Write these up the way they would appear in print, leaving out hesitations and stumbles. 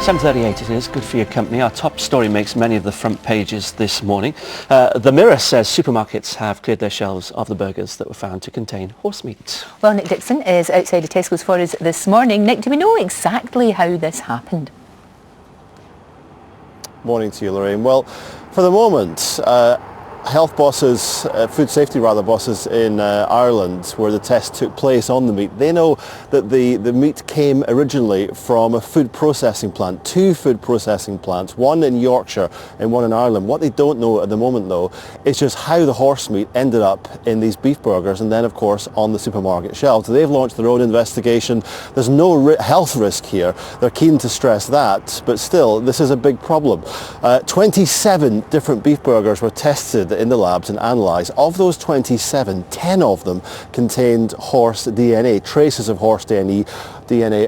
7:38 it is, good for your company. Our top story makes many of the front pages this morning. The Mirror says supermarkets have cleared their shelves of the burgers that were found to contain horse meat. Well, Nick Dixon is outside of Tesco's for us this morning. Nick, do we know exactly how this happened? Morning to you, Lorraine. Well, for the moment, health bosses, food safety bosses in Ireland, where the test took place on the meat, they know that the meat came originally from a food processing plant, two food processing plants, one in Yorkshire and one in Ireland. What they don't know at the moment, though, is just how the horse meat ended up in these beef burgers and then, of course, on the supermarket shelves. They've launched their own investigation. There's no health risk here. They're keen to stress that, but still, this is a big problem. 27 different beef burgers were tested in the labs and analysed. Of those 27, 10 of them contained horse DNA, traces of horse DNA,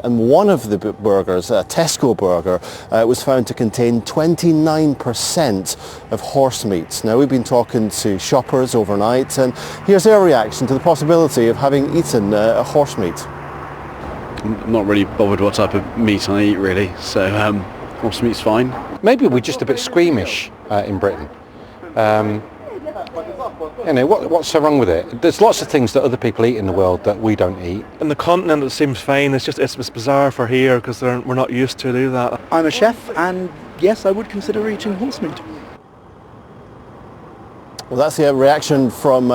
and one of the burgers, a Tesco burger, was found to contain 29% of horse meat. Now, we've been talking to shoppers overnight, and here's their reaction to the possibility of having eaten horse meat. I'm not really bothered what type of meat I eat, really, so horse meat's fine. Maybe we're just a bit squeamish in Britain. You know, what's so wrong with it? There's lots of things that other people eat in the world that we don't eat. In the continent it seems fine, it's bizarre for here because we're not used to do that. I'm a chef and yes, I would consider eating horse meat. Well, that's the reaction from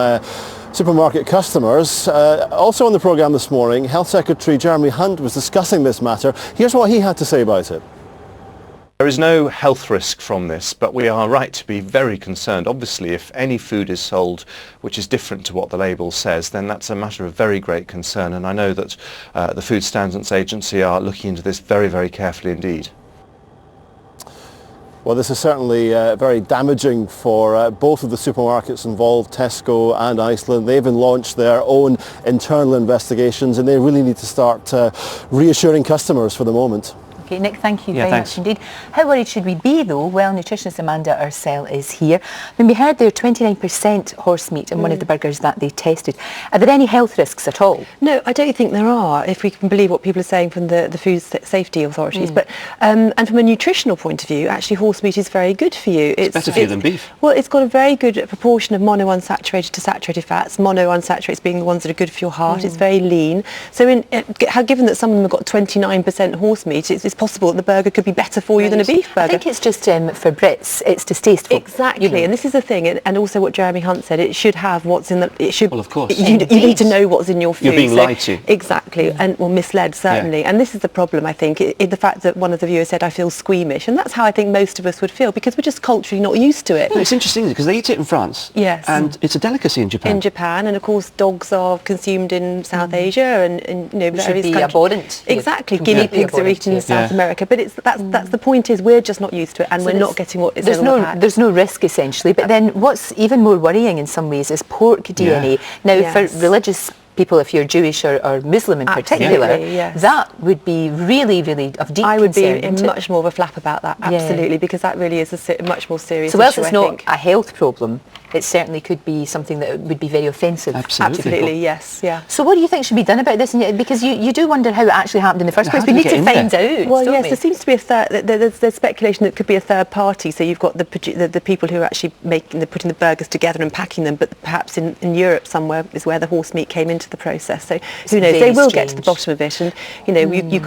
supermarket customers. Also on the programme this morning, Health Secretary Jeremy Hunt was discussing this matter. Here's what he had to say about it. There is no health risk from this, but we are right to be very concerned. Obviously, if any food is sold which is different to what the label says, then that's a matter of very great concern. And I know that the Food Standards Agency are looking into this very, very carefully indeed. Well, this is certainly very damaging for both of the supermarkets involved, Tesco and Iceland. They've launched their own internal investigations and they really need to start reassuring customers for the moment. Okay, Nick, thank you very much indeed. How worried should we be, though? Well, nutritionist Amanda Ursell is here. When we heard there 29% horse meat in one of the burgers that they tested, are there any health risks at all? No, I don't think there are, if we can believe what people are saying from the food safety authorities. But and from a nutritional point of view, actually horse meat is very good for you. It's better for you than beef. Well, it's got a very good proportion of monounsaturated to saturated fats, monounsaturated being the ones that are good for your heart. It's very lean. So given that some of them have got 29% horse meat, it's possible that the burger could be better for you than a beef burger. I think it's just for Brits, it's distasteful. Exactly, you know. And this is the thing, and also what Jeremy Hunt said, it should have what's in the... It should, well, of course. You need to know what's in your food. You're being lied to. Exactly, and misled, certainly. Yeah. And this is the problem, I think, the fact that one of the viewers said, I feel squeamish, and that's how I think most of us would feel, because we're just culturally not used to it. No, it's interesting, because they eat it in France. Yes. And it's a delicacy in Japan. In Japan, and of course dogs are consumed in South Asia and you know, various countries. Abhorrent. Exactly, guinea pigs are eaten in South America, but that's the point is we're just not used to it, and we're not getting what is in the pack. There's no risk essentially, but then what's even more worrying in some ways is pork DNA. Now for religious people, if you're Jewish or Muslim in particular, that would be really, really of deep concern. I would be much more of a flap about that, absolutely, because that really is a much more serious issue. So whilst it's not a health problem, it certainly could be something that would be very offensive. Absolutely, yes, yeah. So what do you think should be done about this? Because you do wonder how it actually happened in the first place. We need to find out. Well, yes, there seems to be there's speculation that it could be a third party. So you've got the people who are actually putting the burgers together and packing them, but perhaps in Europe somewhere is where the horse meat came into the process. So who knows? They will get to the bottom of it, and you know we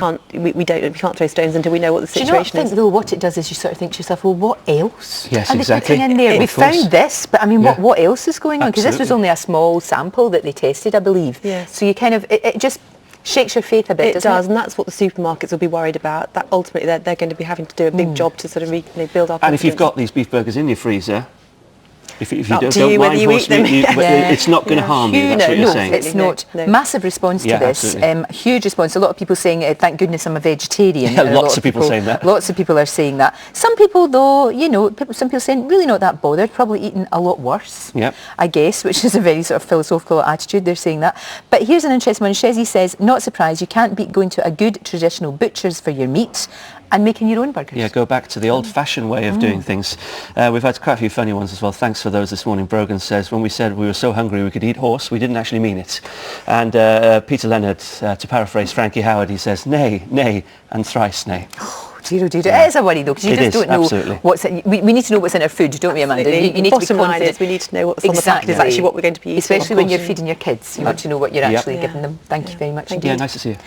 can't throw stones until we know what the situation is. Do you not think though what it does is you sort of think to yourself, well, what else? Yes, are exactly. They putting in there? We found this, but I mean, what else is going on? Because this was only a small sample that they tested, I believe. Yes. So you kind of it just shakes your faith a bit. It does, and that's what the supermarkets will be worried about. That ultimately they're going to be having to do a big job to sort of build up. And if you've got these beef burgers in your freezer, if you don't mind whether you eat them, it's not going to harm you. That's what you're saying. It's not. Massive response to this. Huge response. A lot of people saying, "Thank goodness I'm a vegetarian." Yeah, lots of people saying that. Lots of people are saying that. Some people, though, some people saying really not that bothered. Probably eating a lot worse. Yep. I guess, which is a very sort of philosophical attitude. They're saying that. But here's an interesting one. Shezzy says, "Not surprised. You can't beat going to a good traditional butcher's for your meat." And making your own burgers. Yeah, go back to the old-fashioned way of doing things. We've had quite a few funny ones as well. Thanks for those this morning. Brogan says, when we said we were so hungry we could eat horse, we didn't actually mean it. And Peter Leonard, to paraphrase Frankie Howard, he says, nay, nay, and thrice nay. It is a worry though, because you just don't know absolutely. what's in, we need to know what's in our food, don't we, Amanda? You need Bottom to be line confident. is we need to know what's on the packet is actually what we're going to be eating. Especially when you're feeding your kids, you want to know what you're actually Yeah. giving them. Thank you very much. Yeah, nice to see you.